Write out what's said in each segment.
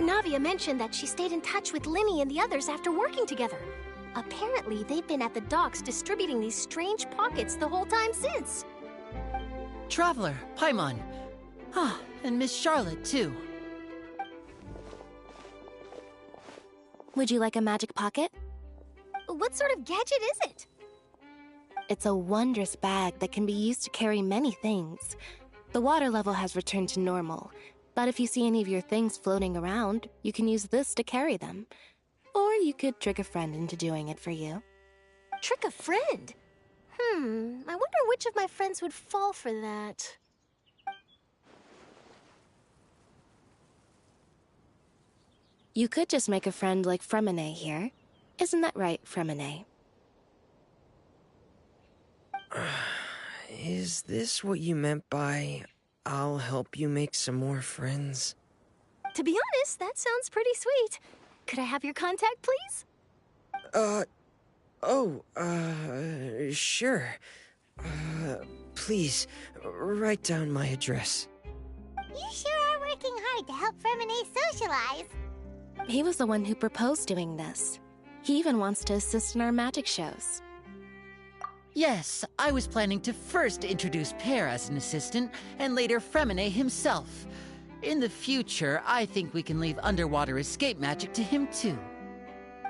Navia mentioned that she stayed in touch with Linny and the others after working together. Apparently, they've been at the docks distributing these strange pockets the whole time since. Traveler, Paimon. Ah, and Miss Charlotte, too. Would you like a magic pocket? What sort of gadget is it? It's a wondrous bag that can be used to carry many things. The water level has returned to normal, but if you see any of your things floating around, you can use this to carry them. Or you could trick a friend into doing it for you. Trick a friend? I wonder which of my friends would fall for that. You could just make a friend like Fremine here. Isn't that right, Fremine? Is this what you meant by, I'll help you make some more friends? To be honest, that sounds pretty sweet. Could I have your contact, please? Sure. Please, write down my address. You sure are working hard to help Fremine socialize. He was the one who proposed doing this. He even wants to assist in our magic shows. Yes, I was planning to first introduce Pear as an assistant, and later Fremine himself. In the future, I think we can leave underwater escape magic to him too.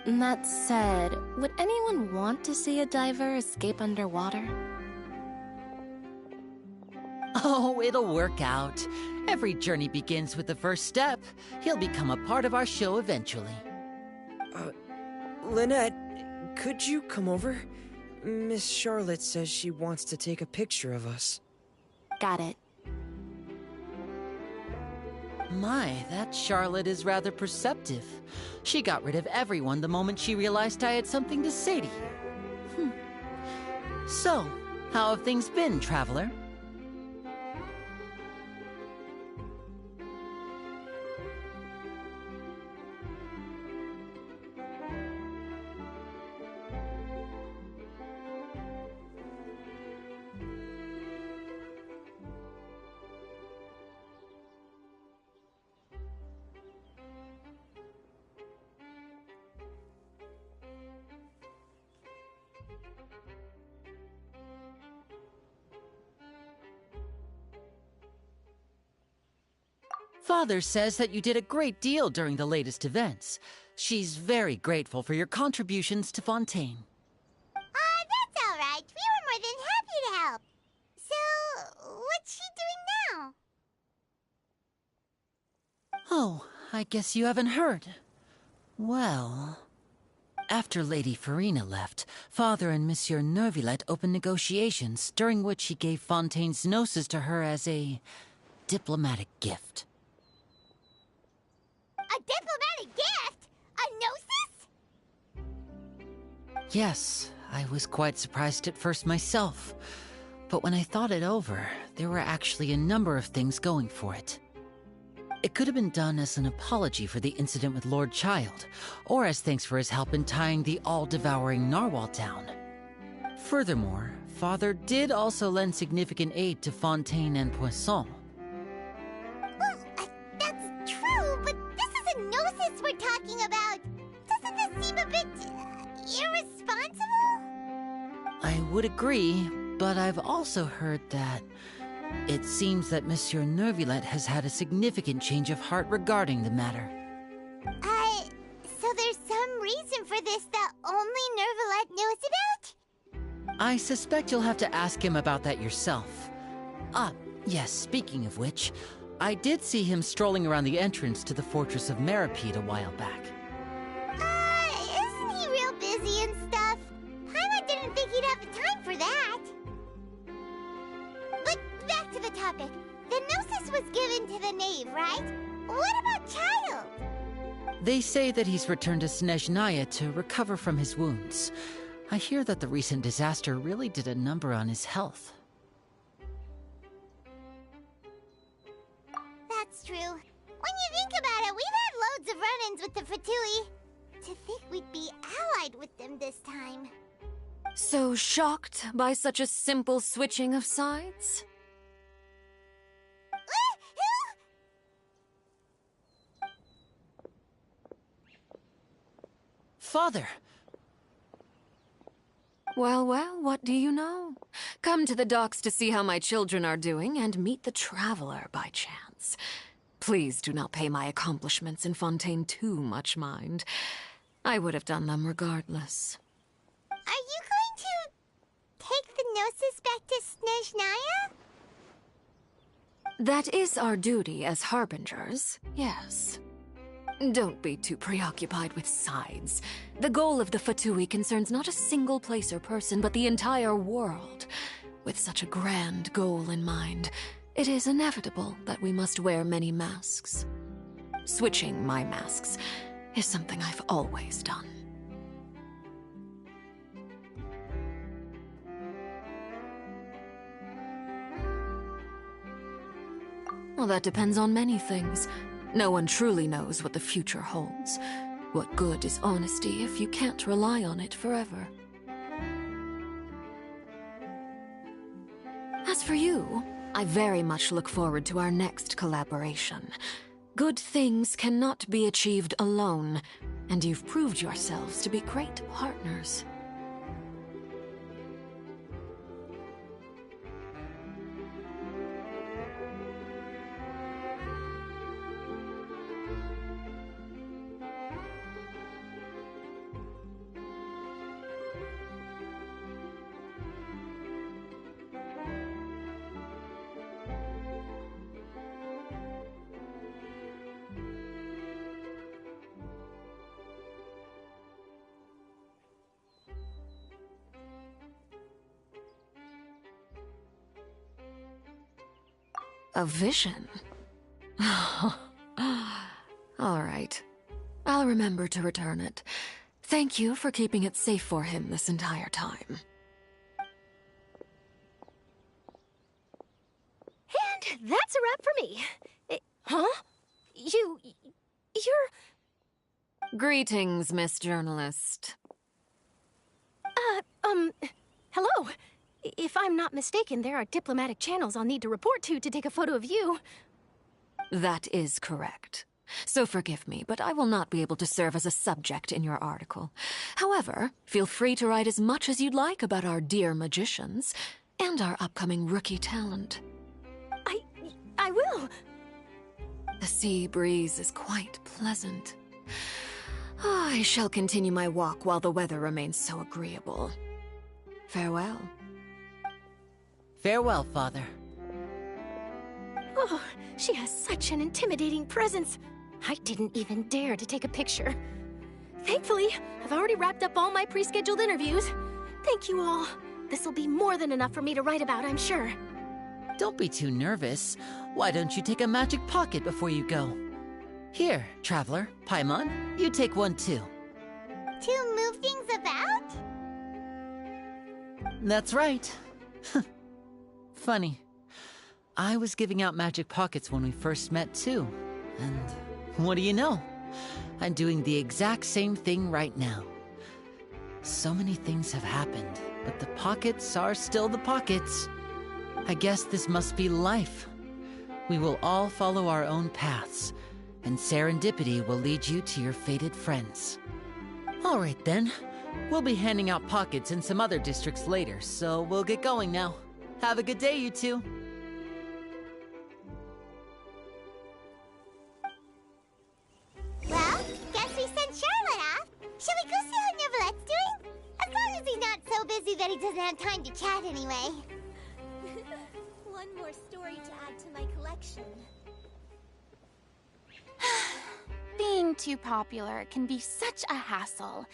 That said, would anyone want to see a diver escape underwater? Oh, it'll work out. Every journey begins with the first step. He'll become a part of our show eventually. Lynette, could you come over? Miss Charlotte says she wants to take a picture of us. Got it. My, that Charlotte is rather perceptive. She got rid of everyone the moment she realized I had something to say to you. So, how have things been, Traveler? Father says that you did a great deal during the latest events. She's very grateful for your contributions to Fontaine. That's all right. We were more than happy to help. So, what's she doing now? Oh, I guess you haven't heard. Well, after Lady Farina left, Father and Monsieur Neuvillette opened negotiations, during which he gave Fontaine's gnosis to her as a diplomatic gift. A diplomatic gift? A gnosis? Yes, I was quite surprised at first myself. But when I thought it over, there were actually a number of things going for it. It could have been done as an apology for the incident with Lord Child, or as thanks for his help in tying the all-devouring narwhal down. Furthermore, Father did also lend significant aid to Fontaine and Poisson. Well, that's true, but this is a gnosis we're talking about. Doesn't this seem a bit irresponsible? I would agree, but I've also heard that it seems that Monsieur Neuvillette has had a significant change of heart regarding the matter. So there's some reason for this that only Neuvillette knows about? I suspect you'll have to ask him about that yourself. Ah, yes, speaking of which, I did see him strolling around the entrance to the Fortress of Meripede a while back. Isn't he real busy and stuff? Paimon didn't think he'd have the time for that. But back to the topic. The gnosis was given to the knave, right? What about Child? They say that he's returned to Snezhnaya to recover from his wounds. I hear that the recent disaster really did a number on his health. That's true. When you think about it, we've had loads of run-ins with the Fatui. To think we'd be allied with them this time. So shocked by such a simple switching of sides? Father! Well, well, what do you know? Come to the docks to see how my children are doing and meet the Traveler by chance. Please do not pay my accomplishments in Fontaine too much mind. I would have done them regardless. Are you going to take the Gnosis back to Snezhnaya? That is our duty as Harbingers, yes. Don't be too preoccupied with sides. The goal of the Fatui concerns not a single place or person, but the entire world. With such a grand goal in mind, it is inevitable that we must wear many masks. Switching my masks is something I've always done. Well, that depends on many things. No one truly knows what the future holds. What good is honesty if you can't rely on it forever? As for you, I very much look forward to our next collaboration. Good things cannot be achieved alone, and you've proved yourselves to be great partners. A vision? All right. I'll remember to return it. Thank you for keeping it safe for him this entire time. And that's a wrap for me. Huh? You're... Greetings, Miss Journalist. Hello. If I'm not mistaken, there are diplomatic channels I'll need to report to take a photo of you. That is correct. So forgive me, but I will not be able to serve as a subject in your article. However, feel free to write as much as you'd like about our dear magicians and our upcoming rookie talent. I will. The sea breeze is quite pleasant. I shall continue my walk while the weather remains so agreeable. Farewell. Farewell, Father. Oh, she has such an intimidating presence. I didn't even dare to take a picture. Thankfully, I've already wrapped up all my pre-scheduled interviews. Thank you all. This'll be more than enough for me to write about, I'm sure. Don't be too nervous. Why don't you take a magic pocket before you go? Here, Traveler, Paimon, you take one too. To move things about? That's right. Funny. I was giving out magic pockets when we first met too. And what do you know? I'm doing the exact same thing right now. So many things have happened, but the pockets are still the pockets. I guess this must be life. We will all follow our own paths, and serendipity will lead you to your fated friends. All right then. We'll be handing out pockets in some other districts later, so we'll get going now. Have a good day, you two. Well, guess we sent Charlotte off. Shall we go see how Neverlette's doing? As long as he's not so busy that he doesn't have time to chat anyway. One more story to add to my collection. Being too popular can be such a hassle.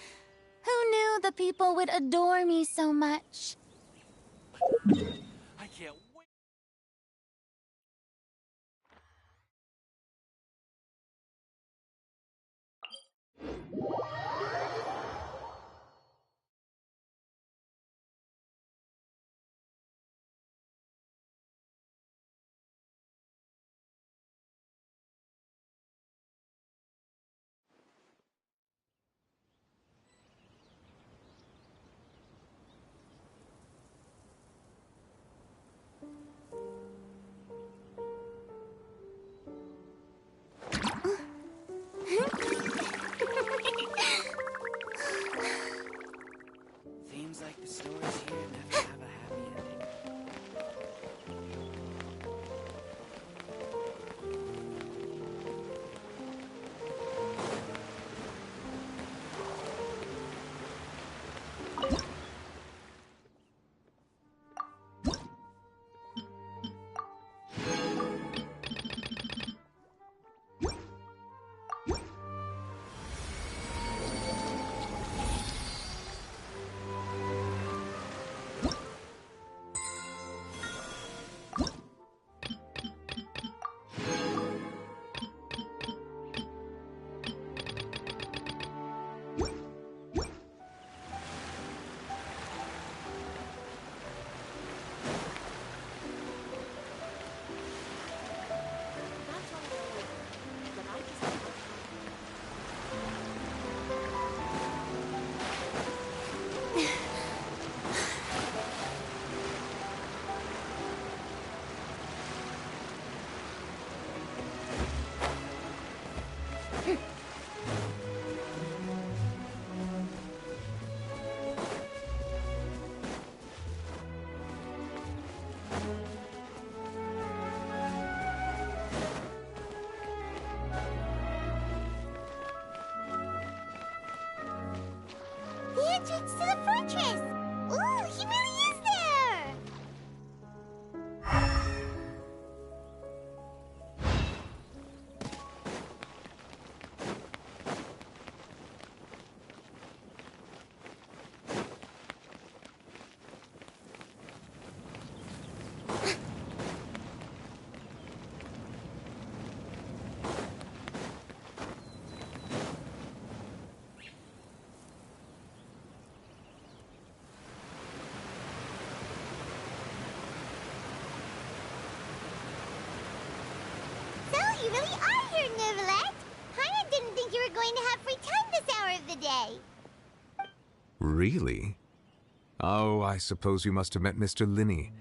Who knew the people would adore me so much? I can't wait. The entrance to the fortress! Ooh, he really is there! You really are here, Nervalette. Paimon didn't think you were going to have free time this hour of the day. Really? Oh, I suppose you must have met Mr. Linney.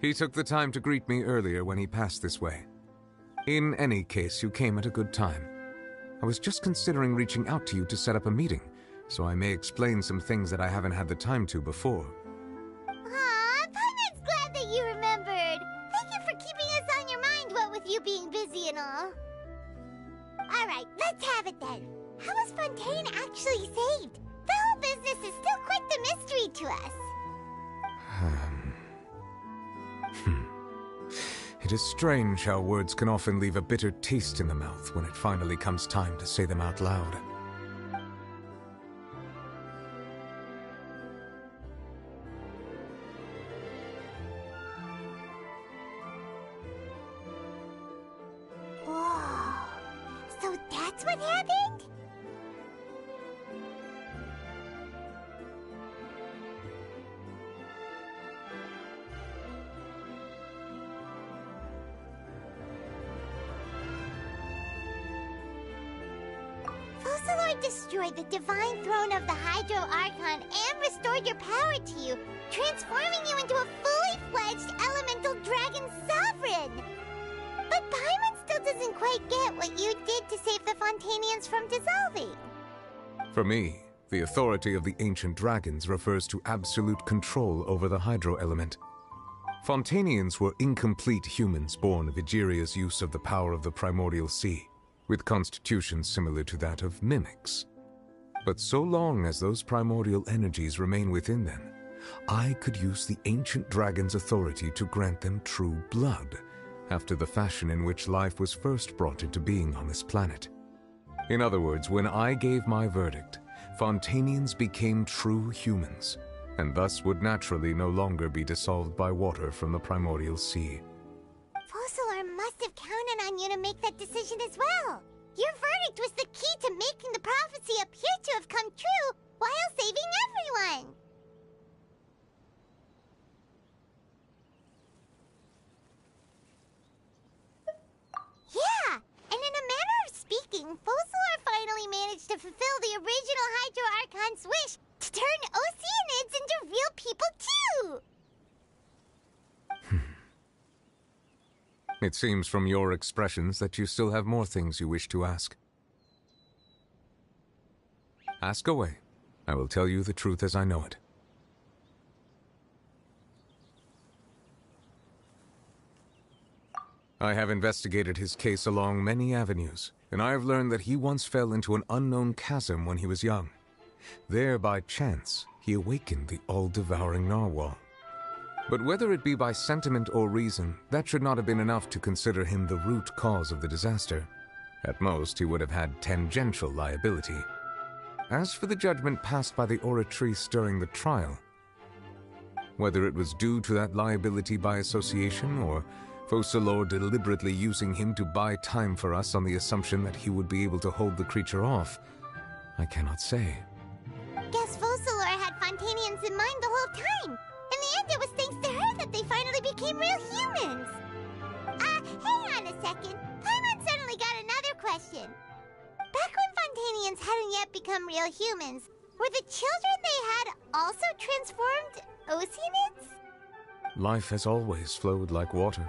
He took the time to greet me earlier when he passed this way. In any case, you came at a good time. I was just considering reaching out to you to set up a meeting, so I may explain some things that I haven't had the time to before. Aw, Paimon's glad that you remembered. Thank you for keeping us on your mind, what with you being busy and all. Alright, let's have it then. How was Fontaine actually saved? The whole business is still quite the mystery to us. It is strange how words can often leave a bitter taste in the mouth when it finally comes time to say them out loud. Whoa. So that's what happened? Focalor destroyed the divine throne of the Hydro Archon and restored your power to you, transforming you into a fully fledged elemental dragon sovereign. But Paimon still doesn't quite get what you did to save the Fontainians from dissolving. For me, the authority of the ancient dragons refers to absolute control over the hydro element. Fontainians were incomplete humans born of Egeria's use of the power of the primordial sea, with constitutions similar to that of mimics. But so long as those primordial energies remain within them, I could use the ancient dragon's authority to grant them true blood, after the fashion in which life was first brought into being on this planet. In other words, when I gave my verdict, Fontainians became true humans, and thus would naturally no longer be dissolved by water from the primordial sea. Focalor must have counted on you to make that decision as well. Your verdict was the key to making the prophecy appear to have come true while saving everyone. Yeah, and in a manner of speaking, Focalor finally managed to fulfill the original Hydro Archon's wish to turn Oceanids into real people too! It seems from your expressions that you still have more things you wish to ask. Ask away. I will tell you the truth as I know it. I have investigated his case along many avenues, and I have learned that he once fell into an unknown chasm when he was young. There, by chance, he awakened the all-devouring narwhal. But whether it be by sentiment or reason, that should not have been enough to consider him the root cause of the disaster. At most, he would have had tangential liability. As for the judgment passed by the Oratrice during the trial, whether it was due to that liability by association, or Focalor deliberately using him to buy time for us on the assumption that he would be able to hold the creature off, I cannot say. Guess Focalor had Fontainians in mind the whole time. In the end, it was thanks to her that they finally became real humans. Hang on a second. Paimon suddenly got another question. Back when Fontainians hadn't yet become real humans, were the children they had also transformed Oceanids? Life has always flowed like water.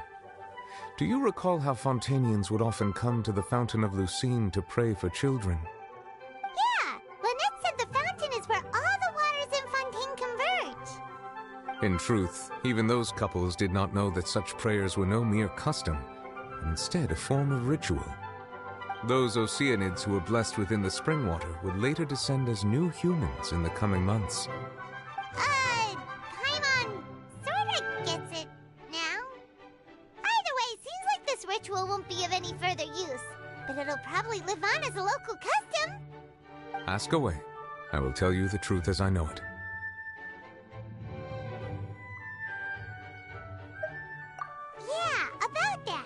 Do you recall how Fontainians would often come to the Fountain of Lucine to pray for children? Yeah, Lynette said the fountain is where all the waters in Fontaine converge. In truth, even those couples did not know that such prayers were no mere custom, but instead a form of ritual. Those Oceanids who were blessed within the spring water would later descend as new humans in the coming months. Paimon sorta gets it now. Either way, seems like this ritual won't be of any further use, but it'll probably live on as a local custom. Ask away. I will tell you the truth as I know it. Yeah, about that.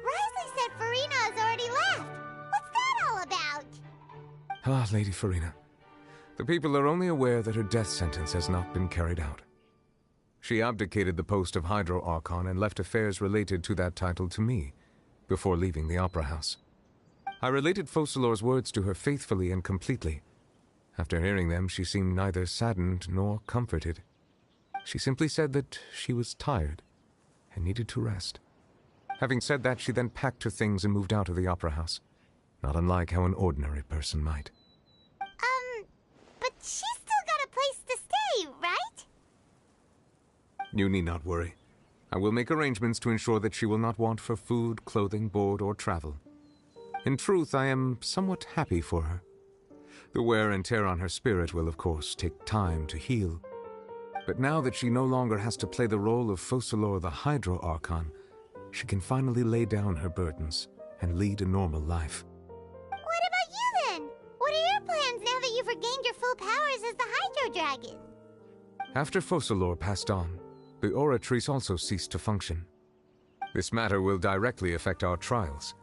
Risley said Farina has already left. What's that all about? Ah, Lady Farina. The people are only aware that her death sentence has not been carried out. She abdicated the post of Hydro Archon and left affairs related to that title to me, before leaving the Opera House. I related Focalor's words to her faithfully and completely. After hearing them, she seemed neither saddened nor comforted. She simply said that she was tired and needed to rest. Having said that, she then packed her things and moved out of the Opera House, not unlike how an ordinary person might. But she's still got a place to stay, right? You need not worry. I will make arrangements to ensure that she will not want for food, clothing, board, or travel. In truth, I am somewhat happy for her. The wear and tear on her spirit will, of course, take time to heal. But now that she no longer has to play the role of Focalor the Hydro Archon, she can finally lay down her burdens and lead a normal life. What about you then? What are your plans now that you've regained your full powers as the Hydro Dragon? After Focalor passed on, the Oratrice also ceased to function. This matter will directly affect our trials.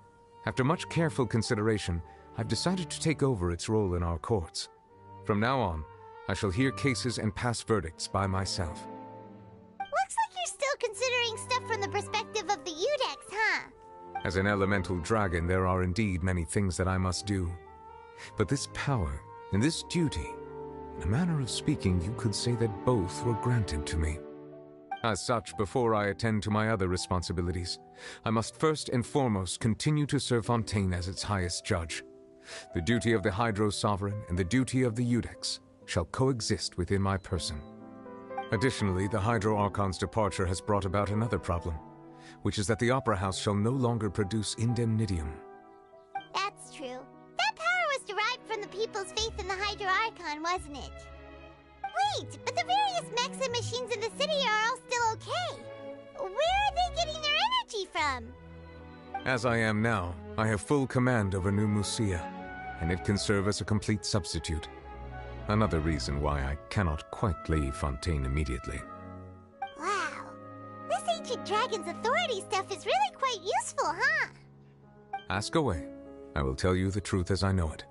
After much careful consideration, I've decided to take over its role in our courts. From now on, I shall hear cases and pass verdicts by myself. Looks like you're still considering stuff from the perspective of the Udex, huh? As an elemental dragon, there are indeed many things that I must do. But this power and this duty, in a manner of speaking, you could say that both were granted to me. As such, before I attend to my other responsibilities, I must first and foremost continue to serve Fontaine as its highest judge. The duty of the Hydro Sovereign and the duty of the Udex shall coexist within my person. Additionally, the Hydro Archon's departure has brought about another problem, which is that the Opera House shall no longer produce indemnitium. That's true. That power was derived from the people's faith in the Hydro Archon, wasn't it? Wait, but the various mechs and machines in the city are all still okay. Where are they getting their energy from? As I am now, I have full command over New Musia, and it can serve as a complete substitute. Another reason why I cannot quite leave Fontaine immediately. Wow. This ancient dragon's authority stuff is really quite useful, huh? Ask away. I will tell you the truth as I know it.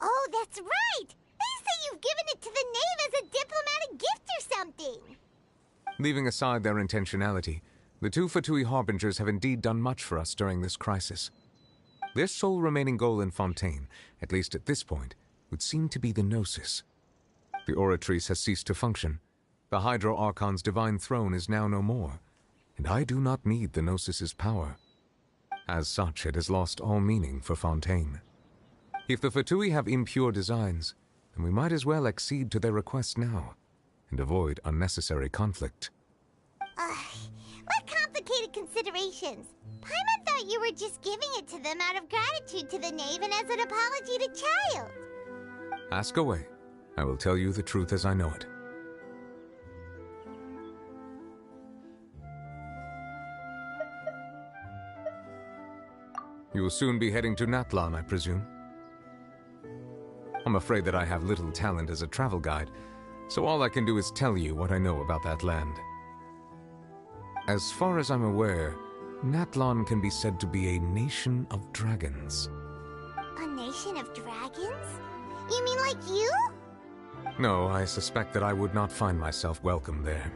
Oh, that's right! They say you've given it to the knave as a diplomatic gift or something! Leaving aside their intentionality, the two Fatui Harbingers have indeed done much for us during this crisis. Their sole remaining goal in Fontaine, at least at this point, would seem to be the Gnosis. The Oratrice has ceased to function. The Hydro Archon's divine throne is now no more, and I do not need the Gnosis's power. As such, it has lost all meaning for Fontaine. If the Fatui have impure designs, then we might as well accede to their request now, and avoid unnecessary conflict. What complicated considerations? Paimon thought you were just giving it to them out of gratitude to the knave and as an apology to Child. Ask away. I will tell you the truth as I know it. You will soon be heading to Natlan, I presume? I'm afraid that I have little talent as a travel guide, so all I can do is tell you what I know about that land. As far as I'm aware, Natlan can be said to be a nation of dragons. A nation of dragons? You mean like you? No, I suspect that I would not find myself welcome there.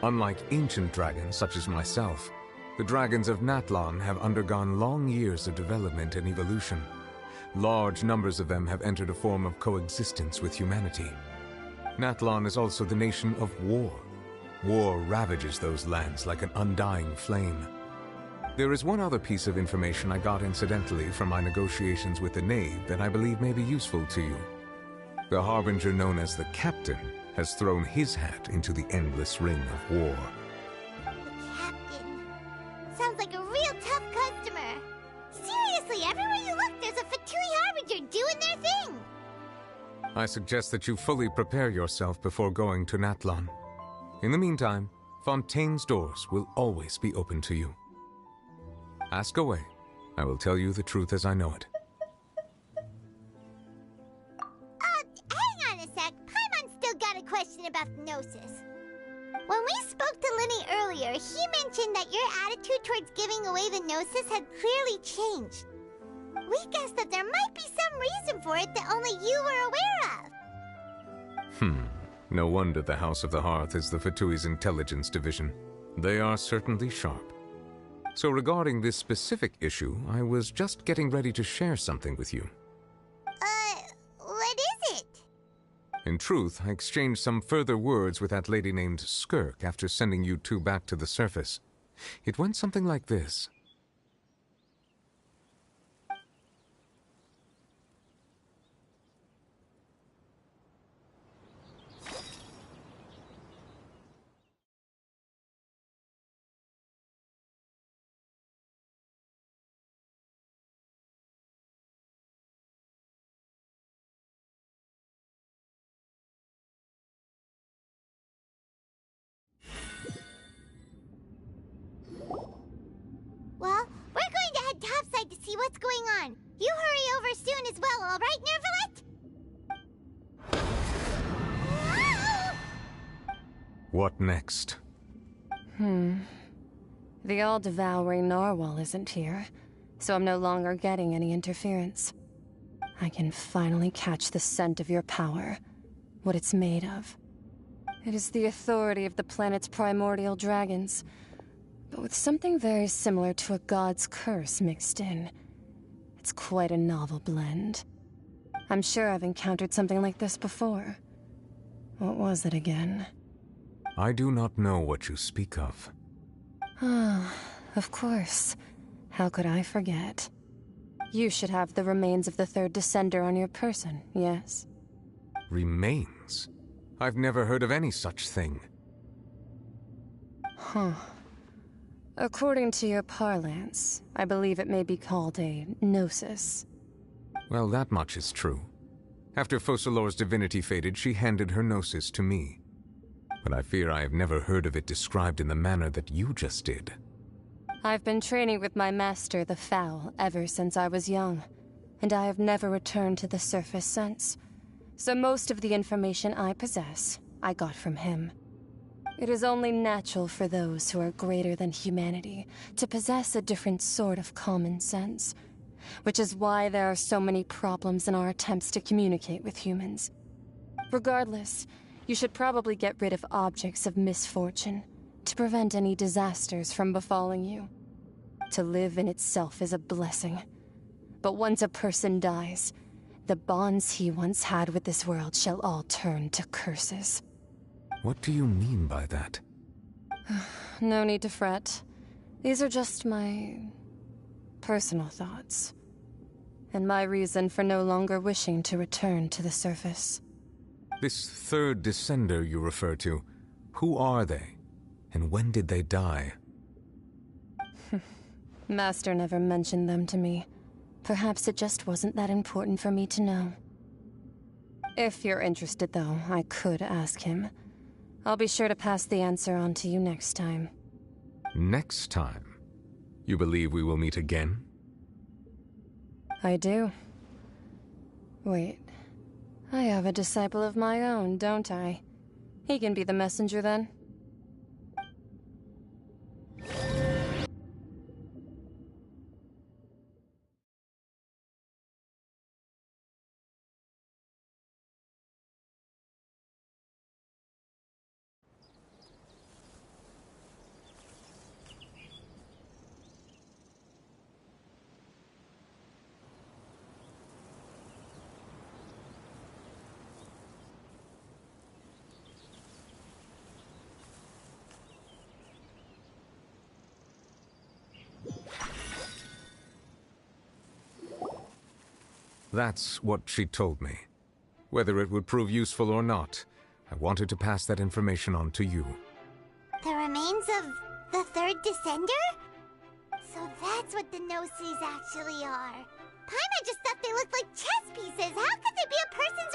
Unlike ancient dragons such as myself, the dragons of Natlan have undergone long years of development and evolution. Large numbers of them have entered a form of coexistence with humanity. Natlan is also the nation of war. War ravages those lands like an undying flame. There is one other piece of information I got incidentally from my negotiations with the Knave that I believe may be useful to you. The Harbinger known as the Captain has thrown his hat into the endless ring of war. The captain. Sounds like a I suggest that you fully prepare yourself before going to Natlan. In the meantime, Fontaine's doors will always be open to you. Ask away. I will tell you the truth as I know it. Hang on a sec. Paimon's still got a question about the Gnosis. When we spoke to Linny earlier, he mentioned that your attitude towards giving away the Gnosis had clearly changed. We guessed that there might be some reason for it that only you were aware of. No wonder the House of the Hearth is the Fatui's intelligence division. They are certainly sharp. So regarding this specific issue, I was just getting ready to share something with you. What is it? In truth, I exchanged some further words with that lady named Skirk after sending you two back to the surface. It went something like this. Well, we're going to head topside to see what's going on. You hurry over soon as well, all right, Nervalet? What next? The all-devouring narwhal isn't here, so I'm no longer getting any interference. I can finally catch the scent of your power, what it's made of. It is the authority of the planet's primordial dragons, but with something very similar to a god's curse mixed in. It's quite a novel blend. I'm sure I've encountered something like this before. What was it again? I do not know what you speak of. Ah, of course. How could I forget? You should have the remains of the third descender on your person, yes? Remains? I've never heard of any such thing. Huh. According to your parlance, I believe it may be called a gnosis. Well, that much is true. After Focalor's divinity faded, she handed her gnosis to me. But I fear I have never heard of it described in the manner that you just did. I've been training with my master, the Foul, ever since I was young, and I have never returned to the surface since. So most of the information I possess, I got from him. It is only natural for those who are greater than humanity to possess a different sort of common sense, which is why there are so many problems in our attempts to communicate with humans. Regardless, you should probably get rid of objects of misfortune to prevent any disasters from befalling you. To live in itself is a blessing, but once a person dies, the bonds he once had with this world shall all turn to curses. What do you mean by that? No need to fret. These are just my personal thoughts, and my reason for no longer wishing to return to the surface. This third descender you refer to, who are they? And when did they die? Master never mentioned them to me. Perhaps it just wasn't that important for me to know. If you're interested, though, I could ask him. I'll be sure to pass the answer on to you next time. Next time? You believe we will meet again? I do. Wait. I have a disciple of my own, don't I? He can be the messenger then. That's what she told me. Whether it would prove useful or not, I wanted to pass that information on to you. The remains of the third descender? So that's what the Gnosis actually are. Paimon just thought they looked like chess pieces. How could they be a person's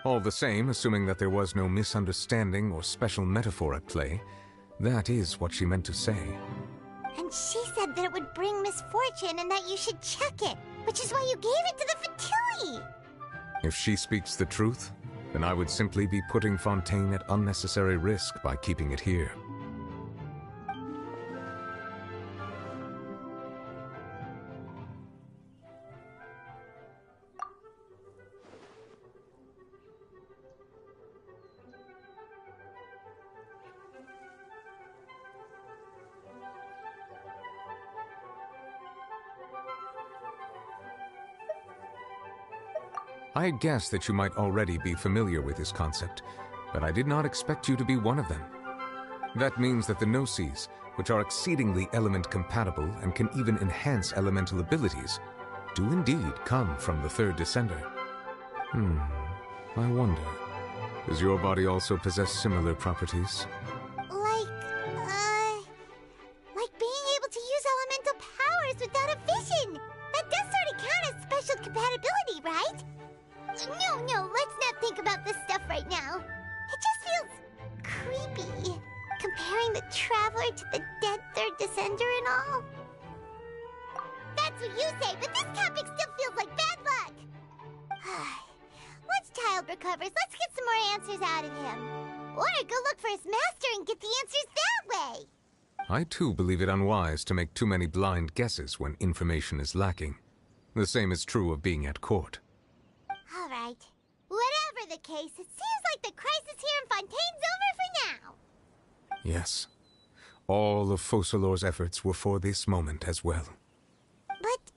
All the same, assuming that there was no misunderstanding or special metaphor at play, that is what she meant to say. And she said that it would bring misfortune and that you should check it, which is why you gave it to the Fatui! If she speaks the truth, then I would simply be putting Fontaine at unnecessary risk by keeping it here. I had guessed that you might already be familiar with this concept, but I did not expect you to be one of them. That means that the Gnosis, which are exceedingly element-compatible and can even enhance elemental abilities, do indeed come from the third Descender. I wonder, does your body also possess similar properties? Like being able to use elemental powers without a vision! That does sort of count as special compatibility, right? No, let's not think about this stuff right now. It just feels creepy, comparing the Traveler to the dead third Descender and all. That's what you say, but this topic still feels like bad luck! Once Child recovers, let's get some more answers out of him. Or go look for his master and get the answers that way! I too believe it unwise to make too many blind guesses when information is lacking. The same is true of being at court. All right. Whatever the case, it seems like the crisis here in Fontaine's over for now. Yes. All of Focalor's efforts were for this moment as well. But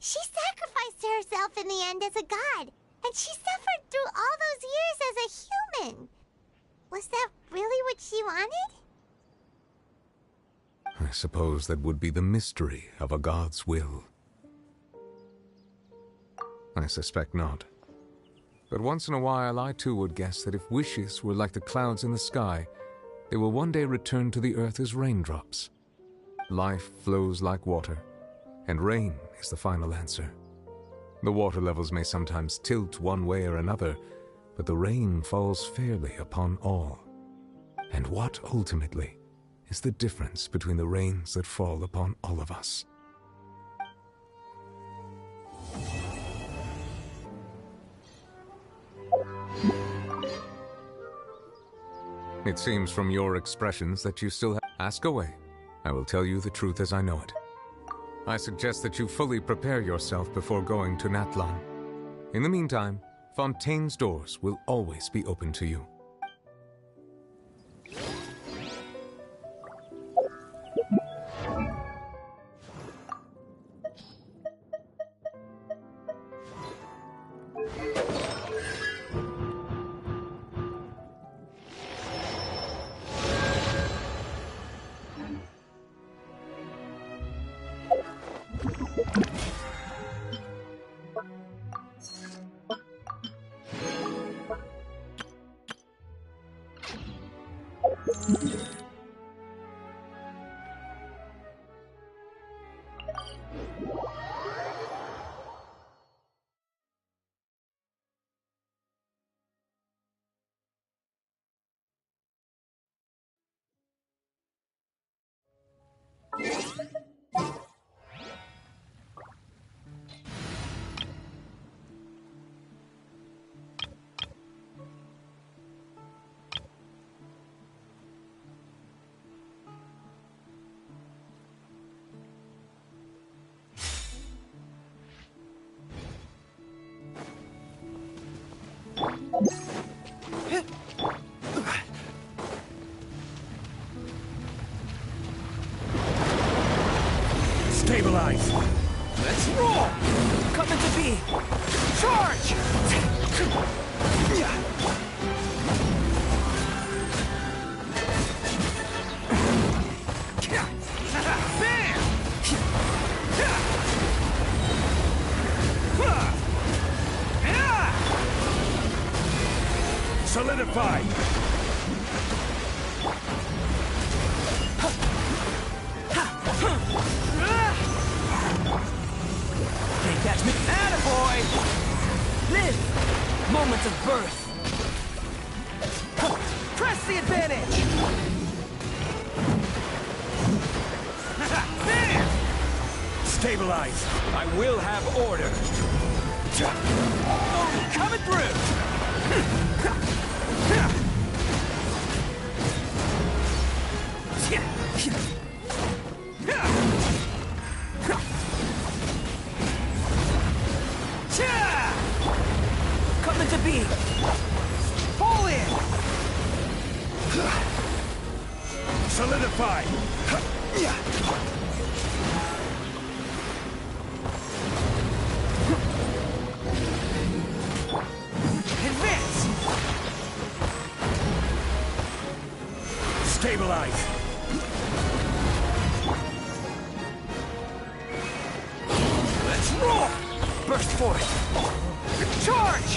she sacrificed herself in the end as a god, and she suffered through all those years as a human. Was that really what she wanted? I suppose that would be the mystery of a god's will. I suspect not. But once in a while, I too would guess that if wishes were like the clouds in the sky, they will one day return to the earth as raindrops. Life flows like water, and rain is the final answer. The water levels may sometimes tilt one way or another, but the rain falls fairly upon all. And what, ultimately, is the difference between the rains that fall upon all of us? It seems from your expressions that you still have... Ask away. I will tell you the truth as I know it. I suggest that you fully prepare yourself before going to Natlan. In the meantime, Fontaine's doors will always be open to you. Stabilize! Let's roll! Coming to be! Charge! Bam! Solidify! Can't catch me. Attaboy! Live! Moments of birth. What's the advantage? Bam! Stabilize. I will have order. Oh, coming through. Coming to be. Fall in. Solidify. Advance. Stabilize. Let's roar. Burst forth. Charge!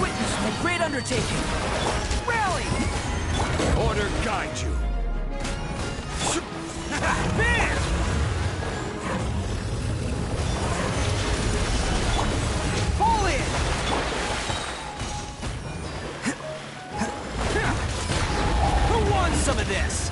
Witness my great undertaking! Rally! Order guide you! Bam! Fall in! Who wants some of this?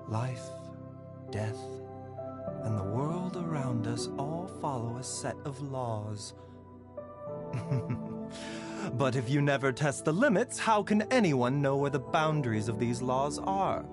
Life, death, and the world around us all follow a set of laws. But if you never test the limits, how can anyone know where the boundaries of these laws are?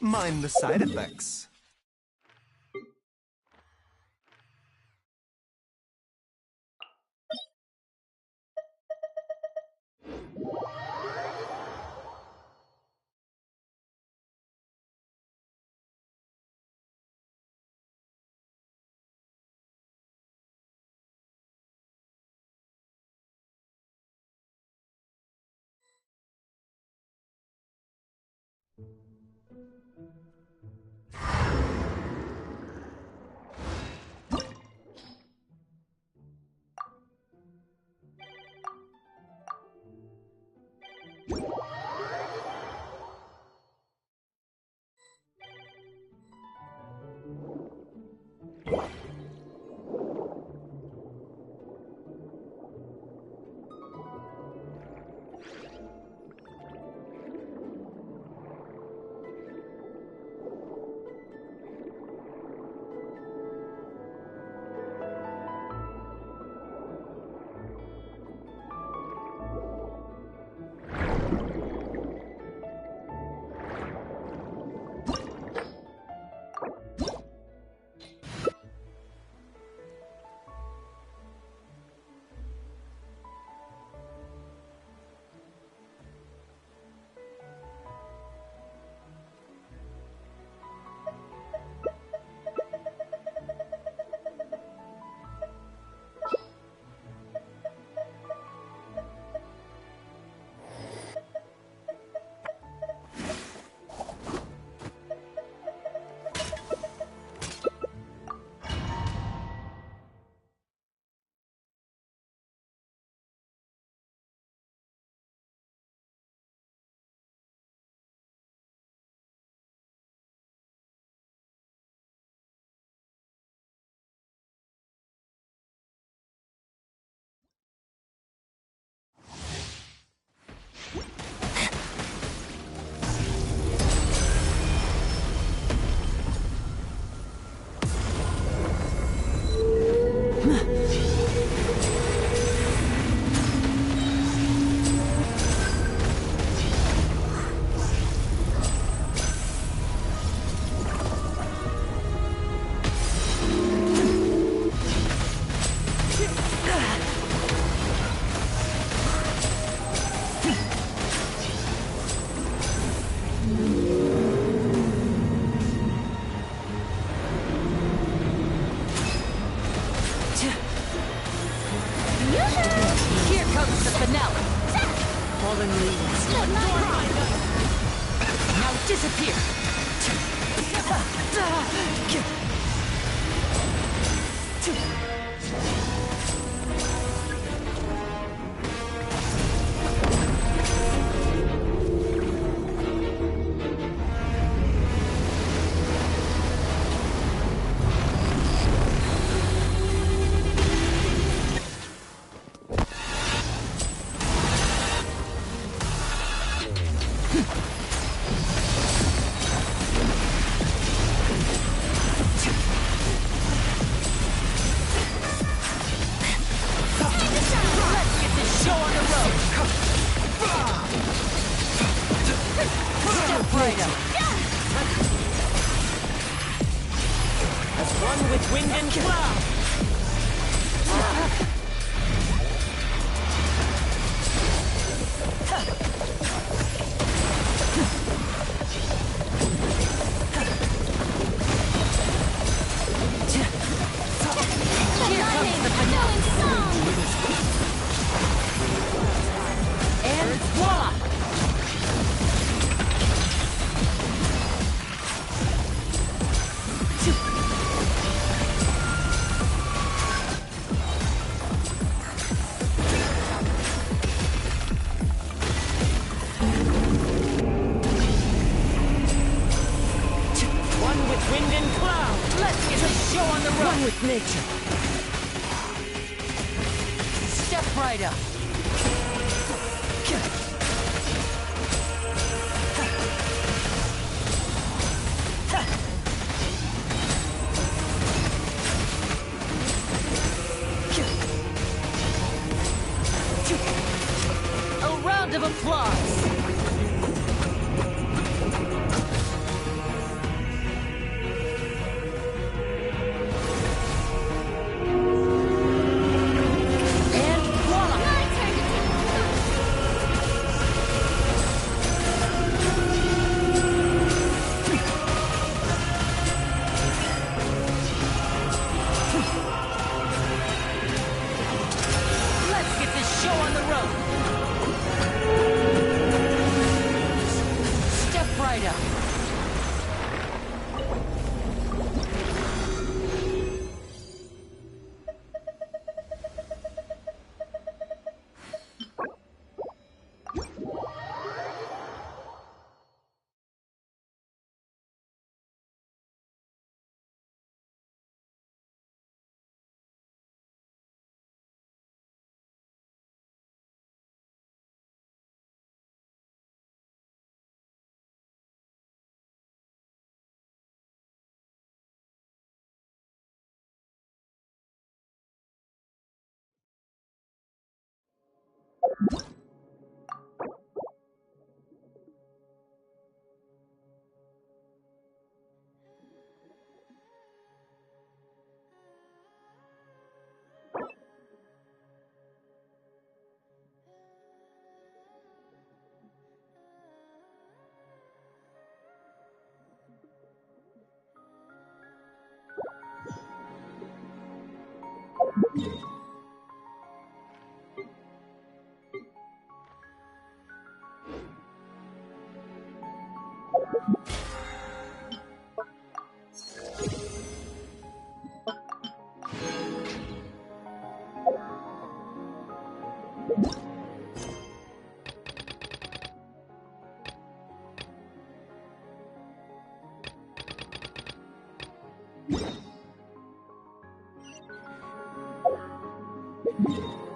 Mind the side effects. fallen leaves. Now disappear! Nature. Step right up. A round of applause. You